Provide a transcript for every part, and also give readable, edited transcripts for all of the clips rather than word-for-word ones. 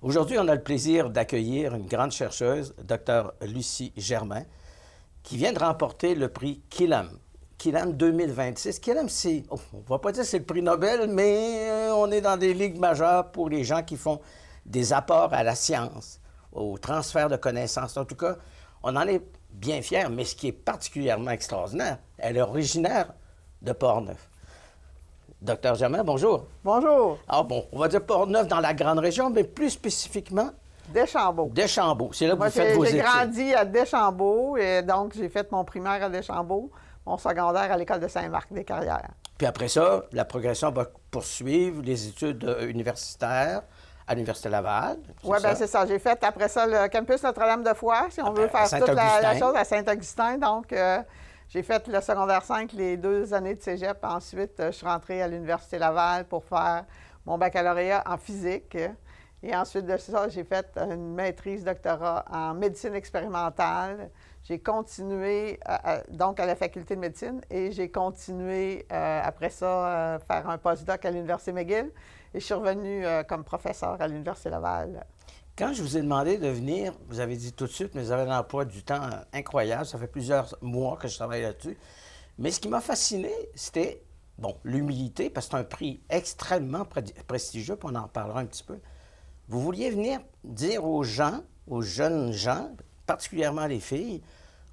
Aujourd'hui, on a le plaisir d'accueillir une grande chercheuse, Dr. Lucie Germain, qui vient de remporter le prix Killam. Killam 2026. Killam, c'est, on ne va pas dire que c'est le prix Nobel, mais on est dans des ligues majeures pour les gens qui font des apports à la science, au transfert de connaissances. En tout cas, on en est bien fiers, mais ce qui est particulièrement extraordinaire, elle est originaire de Portneuf. Docteur Germain, bonjour. Bonjour. Ah bon, on va dire Portneuf dans la grande région, mais plus spécifiquement Deschambault. Deschambault. C'est là que Moi, vous faites vos études. j'ai grandi à Deschambault et donc j'ai fait mon primaire à Deschambault, mon secondaire à l'école de Saint-Marc-des-Carrières. Puis après ça, la progression va poursuivre les études universitaires à l'Université Laval. Oui, bien c'est ça. J'ai fait après ça le campus Notre-Dame-de-Foix, si on veut faire toute la chose à Saint-Augustin. Donc, j'ai fait le secondaire 5, les 2 années de cégep. Ensuite, je suis rentrée à l'Université Laval pour faire mon baccalauréat en physique. Et ensuite de ça, j'ai fait une maîtrise doctorat en médecine expérimentale. J'ai continué donc à la faculté de médecine et j'ai continué après ça faire un postdoc à l'Université McGill et je suis revenue comme professeur à l'Université Laval. Quand je vous ai demandé de venir, vous avez dit tout de suite, mais vous avez un emploi du temps incroyable. Ça fait plusieurs mois que je travaille là-dessus. Mais ce qui m'a fasciné, c'était, bon, l'humilité, parce que c'est un prix extrêmement prestigieux, puis on en parlera un petit peu. Vous vouliez venir dire aux gens, aux jeunes gens, particulièrement les filles,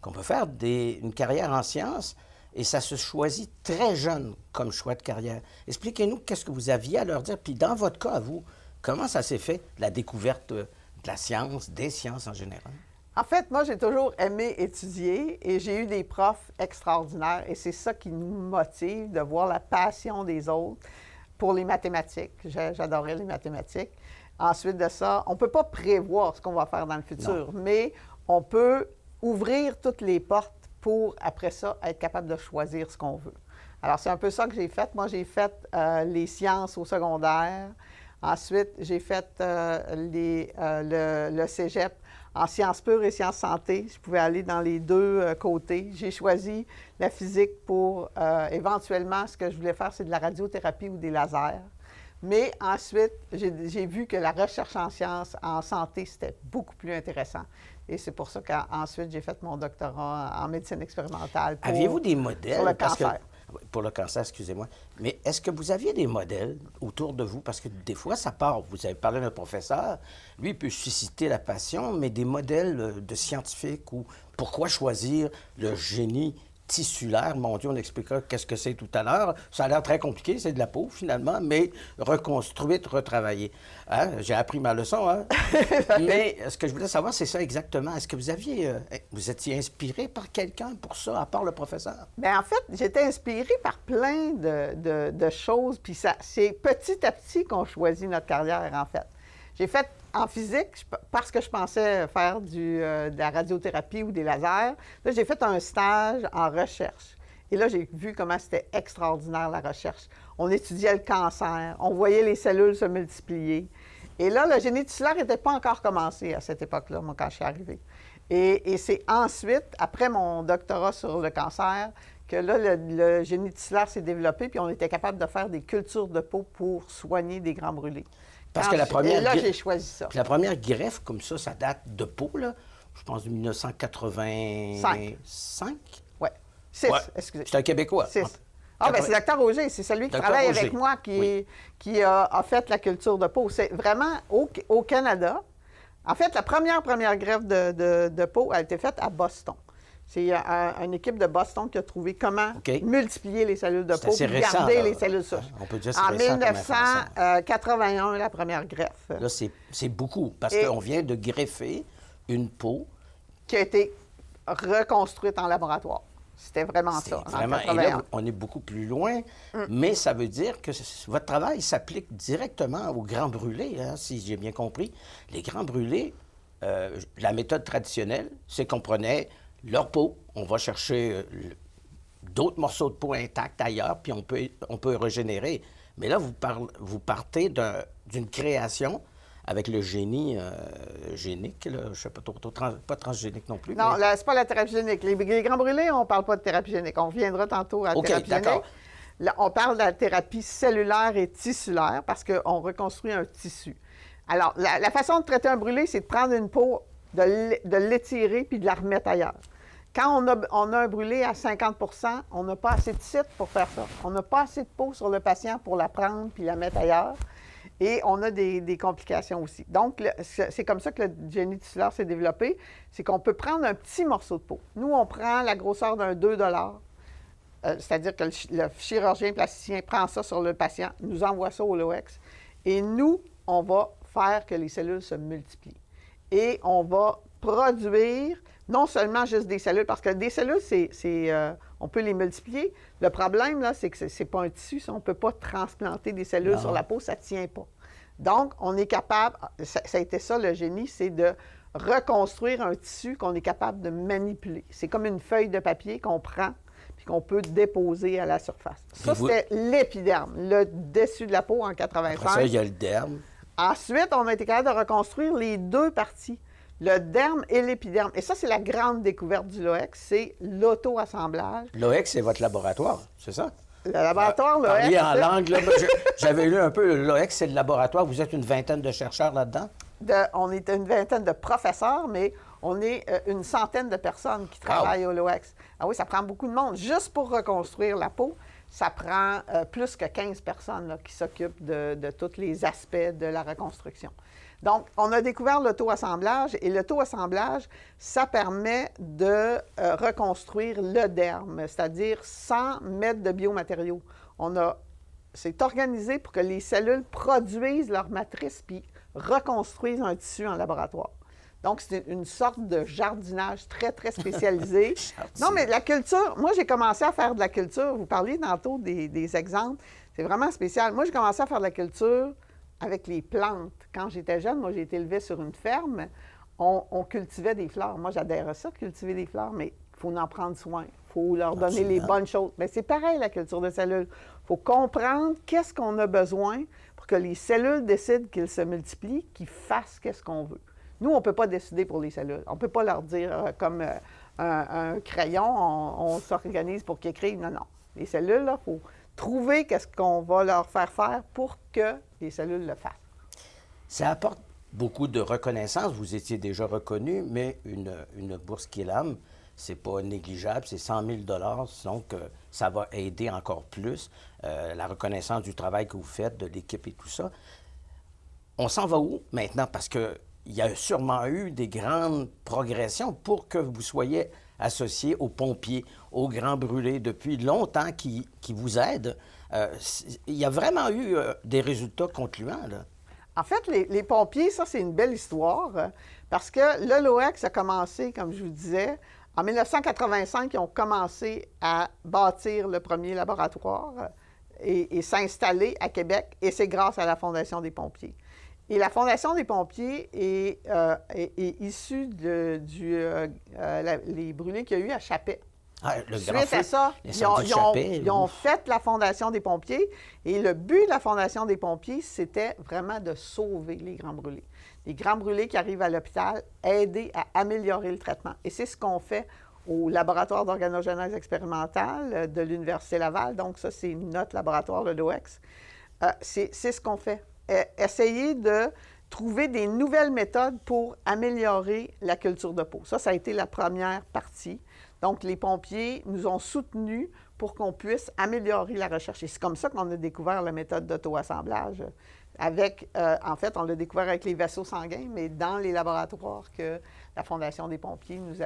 qu'on peut faire une carrière en sciences et ça se choisit très jeune comme choix de carrière. Expliquez-nous qu'est-ce que vous aviez à leur dire, puis dans votre cas, à vous, comment ça s'est fait, la découverte de la science, des sciences en général? En fait, moi, j'ai toujours aimé étudier et j'ai eu des profs extraordinaires et c'est ça qui nous motive, de voir la passion des autres pour les mathématiques. J'adorais les mathématiques. Ensuite de ça, on ne peut pas prévoir ce qu'on va faire dans le futur, mais on peut ouvrir toutes les portes pour, après ça, être capable de choisir ce qu'on veut. Alors, c'est un peu ça que j'ai fait. Moi, j'ai fait les sciences au secondaire. Ensuite, j'ai fait le cégep en sciences pures et sciences santé. Je pouvais aller dans les deux côtés. J'ai choisi la physique pour, éventuellement, ce que je voulais faire, c'est de la radiothérapie ou des lasers. Mais ensuite, j'ai vu que la recherche en sciences, en santé, c'était beaucoup plus intéressant. Et c'est pour ça qu'ensuite, j'ai fait mon doctorat en médecine expérimentale pour, aviez-vous des modèles pour le cancer. Pour le cancer, excusez-moi. Mais est-ce que vous aviez des modèles autour de vous? Parce que des fois, ça part. Vous avez parlé d'un professeur. Lui, il peut susciter la passion, mais des modèles de scientifiques ou pourquoi choisir le génie tissulaire? Mon Dieu, on expliquera qu'est-ce que c'est tout à l'heure. Ça a l'air très compliqué, c'est de la peau finalement, mais reconstruite, retravaillée. Hein? J'ai appris ma leçon, hein? Mais ce que je voulais savoir, c'est ça exactement. Est-ce que vous étiez inspiré par quelqu'un pour ça, à part le professeur? Bien, en fait, j'étais inspirée par plein de choses, puis c'est petit à petit qu'on choisit notre carrière, en fait. J'ai fait en physique, parce que je pensais faire de la radiothérapie ou des lasers. Là, j'ai fait un stage en recherche. Et là, j'ai vu comment c'était extraordinaire, la recherche. On étudiait le cancer, on voyait les cellules se multiplier. Et là, le génie tissulaire n'était pas encore commencé à cette époque-là, moi, quand je suis arrivée. Et c'est ensuite, après mon doctorat sur le cancer, que là, le génie tissulaire s'est développé, puis on était capable de faire des cultures de peau pour soigner des grands brûlés. Parce que la première... Et là, j'ai choisi ça. Puis la première greffe, comme ça date de peau, là, je pense de 1985. Oui. 6, ouais. Excusez. C'est un Québécois. 6. Ah, bien, c'est Dr. Roger. C'est celui qui travaille avec moi qui a fait la culture de peau. C'est vraiment au Canada. En fait, la première greffe de peau a été faite à Boston. C'est une équipe de Boston qui a trouvé comment multiplier les cellules de peau et garder les cellules souches. On peut dire en 1981, la première greffe. Là, c'est beaucoup, parce qu'on vient de greffer une peau qui a été reconstruite en laboratoire. C'était vraiment ça. Vraiment, et là, on est beaucoup plus loin, mais ça veut dire que votre travail s'applique directement aux grands brûlés, hein, si j'ai bien compris. Les grands brûlés, la méthode traditionnelle, c'est qu'on prenait leur peau, on va chercher d'autres morceaux de peau intacts ailleurs, puis on peut régénérer. Mais là, vous partez d'une création avec le génie génique, là, je ne sais pas trop, pas transgénique non plus. Non, mais... c'est pas la thérapie génique. Les grands brûlés, on ne parle pas de thérapie génique. On reviendra tantôt à la thérapie génique. Là, on parle de la thérapie cellulaire et tissulaire parce qu'on reconstruit un tissu. Alors, la façon de traiter un brûlé, c'est de prendre une peau, de l'étirer puis de la remettre ailleurs. Quand on a un brûlé à 50 on n'a pas assez de site pour faire ça. On n'a pas assez de peau sur le patient pour la prendre puis la mettre ailleurs. Et on a des complications aussi. Donc, c'est comme ça que le génie tissulaire s'est développé. C'est qu'on peut prendre un petit morceau de peau. Nous, on prend la grosseur d'un 2 c'est-à-dire que le chirurgien plasticien prend ça sur le patient, nous envoie ça au LOEX. Et nous, on va faire que les cellules se multiplient. Et on va produire non seulement juste des cellules, parce que des cellules, on peut les multiplier. Le problème, là, c'est que c'est pas un tissu, ça. On ne peut pas transplanter des cellules sur la peau, ça ne tient pas. Donc, on est capable, ça a été ça le génie, c'est de reconstruire un tissu qu'on est capable de manipuler. C'est comme une feuille de papier qu'on prend puis qu'on peut déposer à la surface. Ça, c'était l'épiderme, le dessus de la peau en 85. Après ça, il y a le derme. Ensuite, on a été capable de reconstruire les deux parties, le derme et l'épiderme. Et ça, c'est la grande découverte du LOEX, c'est l'auto-assemblage. L'OEX, c'est votre laboratoire, c'est ça? Le laboratoire LOEX... Parliez en langue, là, j'avais lu un peu, l'OEX, c'est le laboratoire. Vous êtes une vingtaine de chercheurs là-dedans? On est une vingtaine de professeurs, mais on est une centaine de personnes qui travaillent au LOEX. Ah oui, ça prend beaucoup de monde. Juste pour reconstruire la peau, ça prend plus que 15 personnes là, qui s'occupent de tous les aspects de la reconstruction. Donc, on a découvert l'auto-assemblage, et l'auto-assemblage, ça permet de reconstruire le derme, c'est-à-dire sans mettre de biomatériaux. C'est organisé pour que les cellules produisent leur matrice puis reconstruisent un tissu en laboratoire. Donc, c'est une sorte de jardinage très, très spécialisé. Non, mais la culture, moi, j'ai commencé à faire de la culture. Vous parliez tantôt des exemples. C'est vraiment spécial. Moi, j'ai commencé à faire de la culture avec les plantes. Quand j'étais jeune, moi, j'ai été élevée sur une ferme. On cultivait des fleurs. Moi, j'adhère ça, cultiver des fleurs, mais il faut en prendre soin. Il faut leur donner les bonnes choses. Mais c'est pareil, la culture de cellules. Il faut comprendre qu'est-ce qu'on a besoin pour que les cellules décident qu'ils se multiplient, qu'ils fassent qu'est-ce qu'on veut. Nous, on ne peut pas décider pour les cellules. On ne peut pas leur dire, comme un crayon, on s'organise pour qu'ils écrivent. Non, non. Les cellules, il faut trouver qu'est-ce qu'on va leur faire pour que les cellules le fassent. Ça apporte beaucoup de reconnaissance. Vous étiez déjà reconnu, mais une bourse Killam, c'est pas négligeable, c'est 100 000 donc ça va aider encore plus la reconnaissance du travail que vous faites, de l'équipe et tout ça. On s'en va où maintenant? Parce que il y a sûrement eu des grandes progressions pour que vous soyez associé aux pompiers, aux grands brûlés depuis longtemps qui vous aident. Il y a vraiment eu des résultats concluants, là. En fait, les pompiers, ça, c'est une belle histoire parce que le LOEX a commencé, comme je vous disais, en 1985, ils ont commencé à bâtir le premier laboratoire et s'installer à Québec, et c'est grâce à la Fondation des pompiers. Et la Fondation des pompiers est issue des brûlés qu'il y a eu à Chappais. Ah, le Suite grand feu, à ça, ils ont fait la Fondation des pompiers, et le but de la Fondation des pompiers, c'était vraiment de sauver les grands brûlés. Les grands brûlés qui arrivent à l'hôpital, aider à améliorer le traitement. Et c'est ce qu'on fait au laboratoire d'organogenèse expérimentale de l'Université Laval. Donc ça, c'est notre laboratoire, le LOEX. C'est ce qu'on fait. Essayer de trouver des nouvelles méthodes pour améliorer la culture de peau. Ça a été la première partie. Donc, les pompiers nous ont soutenus pour qu'on puisse améliorer la recherche. Et c'est comme ça qu'on a découvert la méthode d'auto-assemblage. En fait, on l'a découvert avec les vaisseaux sanguins, mais dans les laboratoires que la Fondation des pompiers nous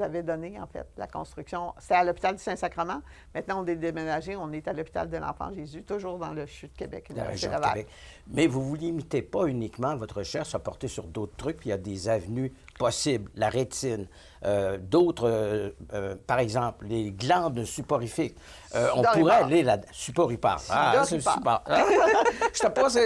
avait donné, en fait, la construction. C'était à l'hôpital du Saint-Sacrement. Maintenant, on est déménagé, on est à l'hôpital de l'Enfant-Jésus, toujours dans le CHU de Québec. La région de Québec. Mais vous ne vous limitez pas uniquement, votre recherche a porté sur d'autres trucs, puis il y a des avenues possibles, la rétine, d'autres, par exemple, les glandes suporifiques. On pourrait aller là-dedans. Suporipare. Ah, c'est super.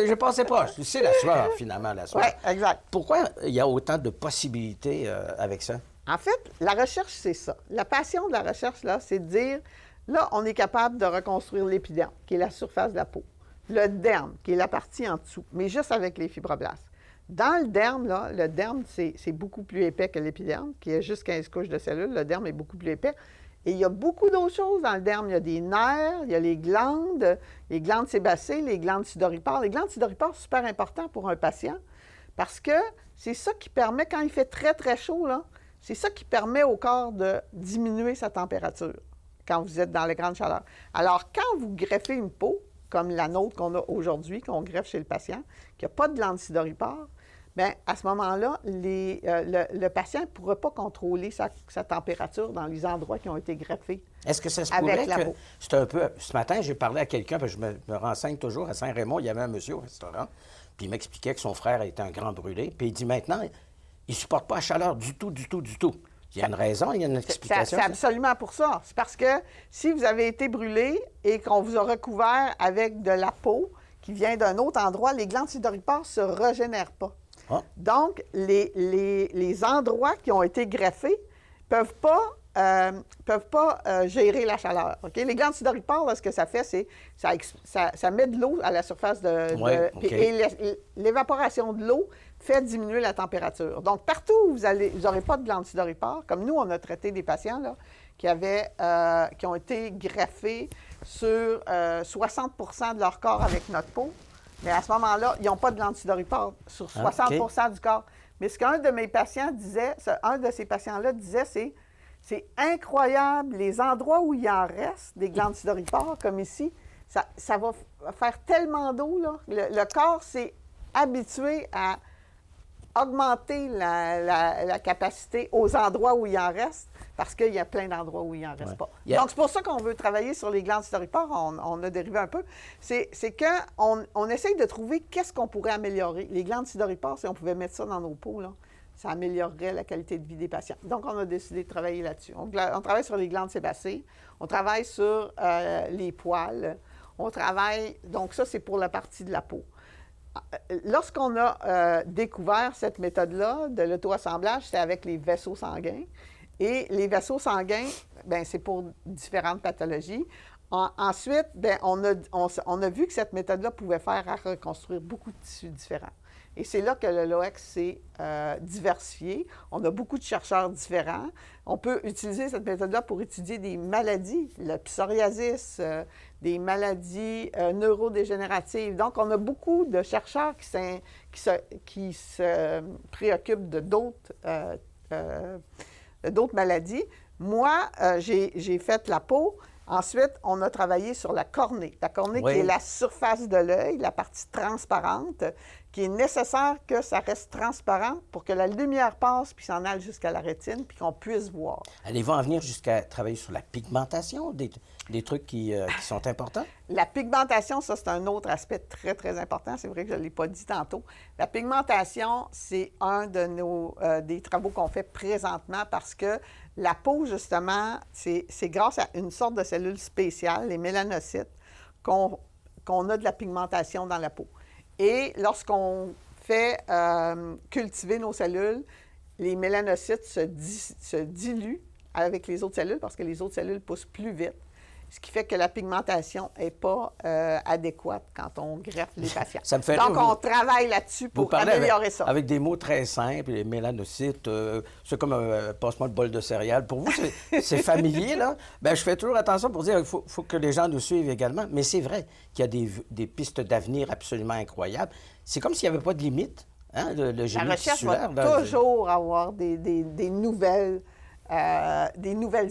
J'ai passé proche. C'est la sueur, finalement, la sueur. Oui, exact. Pourquoi il y a autant de possibilités avec ça? En fait, la recherche, c'est ça. La passion de la recherche, là, c'est de dire, là, on est capable de reconstruire l'épiderme, qui est la surface de la peau. Le derme, qui est la partie en dessous, mais juste avec les fibroblastes. Dans le derme, là, le derme, c'est beaucoup plus épais que l'épiderme, qui est juste 15 couches de cellules. Le derme est beaucoup plus épais. Et il y a beaucoup d'autres choses dans le derme. Il y a des nerfs, il y a les glandes sébacées, les glandes sudoripares. Les glandes sudoripares, c'est super important pour un patient parce que c'est ça qui permet, quand il fait très, très chaud, là, c'est ça qui permet au corps de diminuer sa température quand vous êtes dans les grandes chaleurs. Alors, quand vous greffez une peau, comme la nôtre qu'on a aujourd'hui, qu'on greffe chez le patient, qui n'a pas de glande sudoripare, bien, à ce moment-là, le patient ne pourra pas contrôler sa température dans les endroits qui ont été greffés. Est-ce que ça se avec pourrait la que peau. c'est un peu... Ce matin, j'ai parlé à quelqu'un, parce que je me renseigne toujours à Saint-Raymond, il y avait un monsieur au restaurant, puis il m'expliquait que son frère était un grand brûlé, puis il dit maintenant, il ne supporte pas la chaleur du tout, du tout, du tout. Il y a une raison, il y a une explication. C'est absolument pour ça. C'est parce que si vous avez été brûlé et qu'on vous a recouvert avec de la peau qui vient d'un autre endroit, les glandes sudoripares ne se régénèrent pas. Ah. Donc, les endroits qui ont été greffés ne peuvent pas gérer la chaleur. OK? Les glandes sudoripares, là, ce que ça fait, c'est ça met de l'eau à la surface Ouais, OK. et l'évaporation de l'eau fait diminuer la température. Donc, partout où vous n'aurez pas de glandes sudoripares, comme nous, on a traité des patients là, qui ont été greffés sur 60 de leur corps avec notre peau. Mais à ce moment-là, ils n'ont pas de glandes sudoripares sur 60 du corps. Mais ce qu'un de mes patients disait, un de ces patients-là disait, c'est incroyable, les endroits où il en reste des glandes sudoripares, comme ici, ça va faire tellement d'eau, là. Le corps s'est habitué à augmenter la capacité aux endroits où il en reste, parce qu'il y a plein d'endroits où il n'en reste pas. Yeah. Donc, c'est pour ça qu'on veut travailler sur les glandes sudoripares. On a dérivé un peu. C'est qu'on essaye de trouver qu'est-ce qu'on pourrait améliorer. Les glandes sudoripares, si on pouvait mettre ça dans nos peaux, là, ça améliorerait la qualité de vie des patients. Donc, on a décidé de travailler là-dessus. On travaille sur les glandes sébacées. On travaille sur les poils. On travaille... Donc, ça, c'est pour la partie de la peau. Lorsqu'on a découvert cette méthode-là de l'auto-assemblage, c'était avec les vaisseaux sanguins. Et les vaisseaux sanguins, bien, c'est pour différentes pathologies. Ensuite, bien, on a vu que cette méthode-là pouvait faire à reconstruire beaucoup de tissus différents. Et c'est là que le LOEX s'est diversifié. On a beaucoup de chercheurs différents. On peut utiliser cette méthode-là pour étudier des maladies, le psoriasis, des maladies neurodégénératives. Donc, on a beaucoup de chercheurs qui se préoccupent de d'autres maladies. Moi, j'ai fait la peau. Ensuite, on a travaillé sur la cornée. La cornée Oui. qui est la surface de l'œil, la partie transparente, qui est nécessaire que ça reste transparent pour que la lumière passe puis s'en aille jusqu'à la rétine puis qu'on puisse voir. Allez-vous en venir jusqu'à travailler sur la pigmentation, des trucs qui sont importants? La pigmentation, ça, c'est un autre aspect très, très important. C'est vrai que je ne l'ai pas dit tantôt. La pigmentation, c'est un de des travaux qu'on fait présentement parce que la peau, justement, c'est grâce à une sorte de cellule spéciale, les mélanocytes, qu'on a de la pigmentation dans la peau. Et lorsqu'on fait cultiver nos cellules, les mélanocytes se diluent avec les autres cellules parce que les autres cellules poussent plus vite. Ce qui fait que la pigmentation n'est pas adéquate quand on greffe les patients. Ça me fait Donc, rire, on travaille là-dessus pour parlez améliorer ça. avec des mots très simples, les mélanocytes, c'est comme passe-moi le bol de céréales. Pour vous, c'est familier, là? Bien, je fais toujours attention pour dire qu'il faut que les gens nous suivent également. Mais c'est vrai qu'il y a des pistes d'avenir absolument incroyables. C'est comme s'il n'y avait pas de limite, hein, le génie La recherche tissulaire. va toujours avoir des nouvelles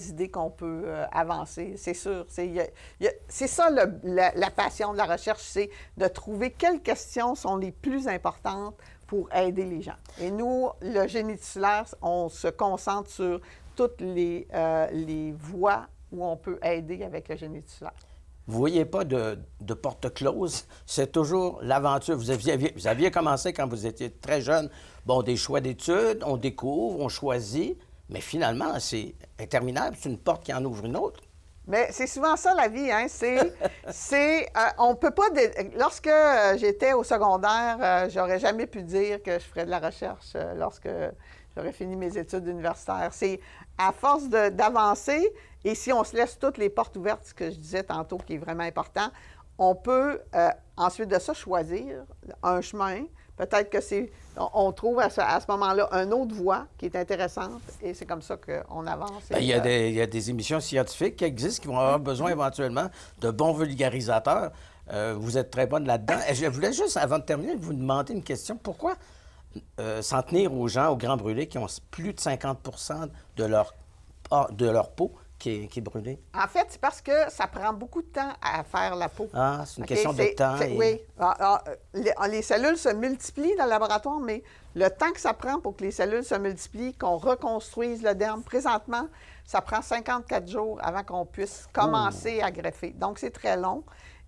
idées qu'on peut avancer, c'est sûr. C'est ça la passion de la recherche, c'est de trouver quelles questions sont les plus importantes pour aider les gens. Et nous, le génie tissulaire, on se concentre sur toutes les voies où on peut aider avec le génie tissulaire. Vous ne voyez pas de porte close. C'est toujours l'aventure. Vous aviez commencé quand vous étiez très jeune. Bon, des choix d'études, on découvre, on choisit. Mais finalement, c'est interminable. C'est une porte qui en ouvre une autre. Mais c'est souvent ça, la vie, hein? On peut pas... Lorsque j'étais au secondaire, j'aurais jamais pu dire que je ferais de la recherche lorsque j'aurais fini mes études universitaires. C'est à force d'avancer, et si on se laisse toutes les portes ouvertes, ce que je disais tantôt, qui est vraiment important, on peut ensuite de ça choisir un chemin peut-être que on trouve à ce moment-là une autre voie qui est intéressante et c'est comme ça qu'on avance. Bien, il y a des émissions scientifiques qui existent qui vont avoir besoin éventuellement de bons vulgarisateurs. Vous êtes très bonne là-dedans. Et je voulais juste, avant de terminer, vous demander une question. Pourquoi s'en tenir aux gens, aux grands brûlés, qui ont plus de 50 de leur peau qui est brûlée? En fait, c'est parce que ça prend beaucoup de temps à faire la peau. Ah, c'est une question de temps. Oui. Les cellules se multiplient dans le laboratoire, mais le temps que ça prend pour que les cellules se multiplient, qu'on reconstruise le derme, présentement, ça prend 54 jours avant qu'on puisse commencer à greffer. Donc, c'est très long.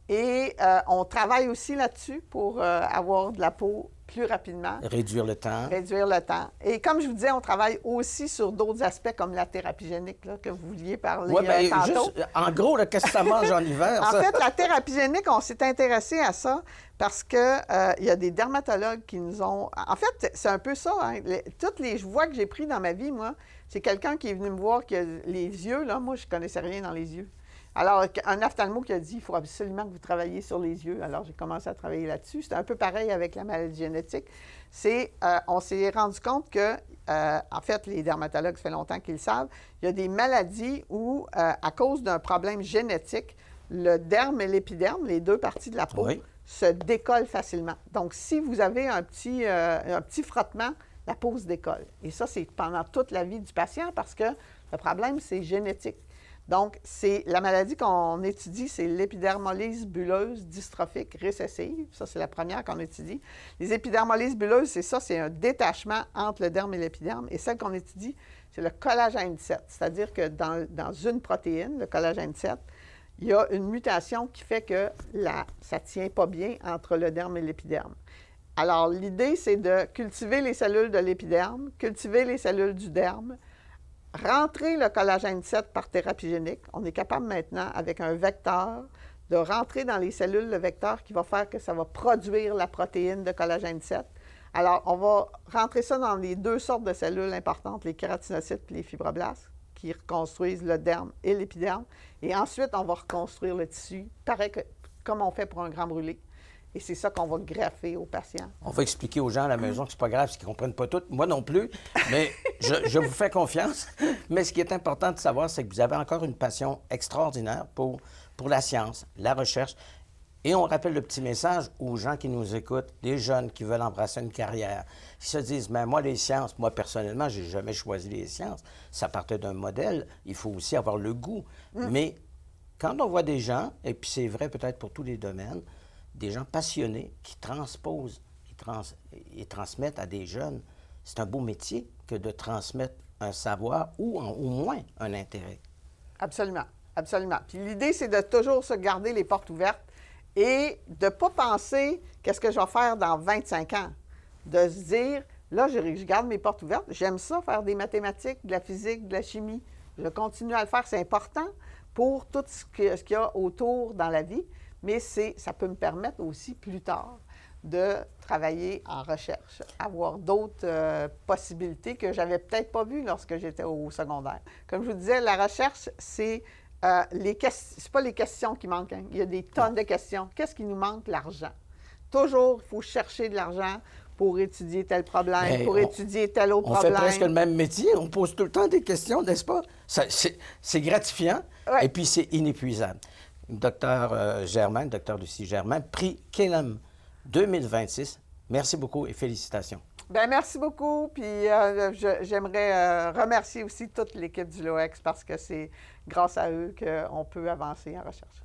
Et on travaille aussi là-dessus pour avoir de la peau plus rapidement. Réduire le temps. Réduire le temps. Et comme je vous disais, on travaille aussi sur d'autres aspects comme la thérapie génique là, que vous vouliez parler tantôt. Juste, en gros, qu'est-ce que ça mange en hiver? En fait, la thérapie génique, on s'est intéressé à ça parce que il y a des dermatologues qui nous ont... En fait, c'est un peu ça. Hein. Toutes les voies que j'ai prises dans ma vie, moi, c'est quelqu'un qui est venu me voir qui a les yeux, là, moi, je ne connaissais rien dans les yeux. Alors, un ophtalmo qui a dit, il faut absolument que vous travailliez sur les yeux. Alors, j'ai commencé à travailler là-dessus. C'est un peu pareil avec la maladie génétique. On s'est rendu compte que, en fait, les dermatologues, ça fait longtemps qu'ils le savent, il y a des maladies où, à cause d'un problème génétique, le derme et l'épiderme, les deux parties de la peau, se décollent facilement. Donc, si vous avez un petit frottement, la peau se décolle. Et ça, c'est pendant toute la vie du patient parce que le problème, c'est génétique. Donc, la maladie qu'on étudie, c'est l'épidermolyse bulleuse dystrophique récessive. Ça, c'est la première qu'on étudie. Les épidermolyses bulleuses, c'est un détachement entre le derme et l'épiderme. Et celle qu'on étudie, c'est le collagène 7. C'est-à-dire que dans une protéine, le collagène 7, il y a une mutation qui fait que ça ne tient pas bien entre le derme et l'épiderme. Alors, l'idée, c'est de cultiver les cellules de l'épiderme, cultiver les cellules du derme, rentrer le collagène 7 par thérapie génique. On est capable maintenant, avec un vecteur, de rentrer dans les cellules le vecteur qui va faire que ça va produire la protéine de collagène 7. Alors, on va rentrer ça dans les deux sortes de cellules importantes, les kératinocytes et les fibroblastes, qui reconstruisent le derme et l'épiderme. Et ensuite, on va reconstruire le tissu, pareil comme on fait pour un grand brûlé. Et c'est ça qu'on va greffer aux patients. On va expliquer aux gens à la maison que c'est pas grave, parce qu'ils ne comprennent pas tout. Moi non plus, mais je vous fais confiance. Mais ce qui est important de savoir, c'est que vous avez encore une passion extraordinaire pour la science, la recherche. Et on rappelle le petit message aux gens qui nous écoutent, des jeunes qui veulent embrasser une carrière, qui se disent, mais moi, les sciences, moi, personnellement, j'ai jamais choisi les sciences. Ça partait d'un modèle. Il faut aussi avoir le goût. Mais quand on voit des gens, et puis c'est vrai peut-être pour tous les domaines, des gens passionnés qui transposent et transmettent à des jeunes. C'est un beau métier que de transmettre un savoir ou au moins un intérêt. Absolument, absolument. Puis l'idée, c'est de toujours se garder les portes ouvertes et de ne pas penser qu'est-ce que je vais faire dans 25 ans. De se dire, là, je garde mes portes ouvertes, j'aime ça, faire des mathématiques, de la physique, de la chimie. Je continue à le faire, c'est important pour tout ce qu'il y a autour dans la vie. Mais ça peut me permettre aussi plus tard de travailler en recherche, avoir d'autres possibilités que j'avais peut-être pas vues lorsque j'étais au secondaire. Comme je vous disais, la recherche, c'est pas les questions qui manquent. Hein. Il y a des tonnes de questions. Qu'est-ce qui nous manque? L'argent. Toujours, il faut chercher de l'argent pour étudier tel problème, étudier tel autre problème. On fait presque le même métier. On pose tout le temps des questions, n'est-ce pas? C'est gratifiant et puis c'est inépuisable. Docteur Germain, docteur Lucie Germain, prix Kellam 2026. Merci beaucoup et félicitations. Bien, merci beaucoup. Puis j'aimerais remercier aussi toute l'équipe du LOEX parce que c'est grâce à eux qu'on peut avancer en recherche.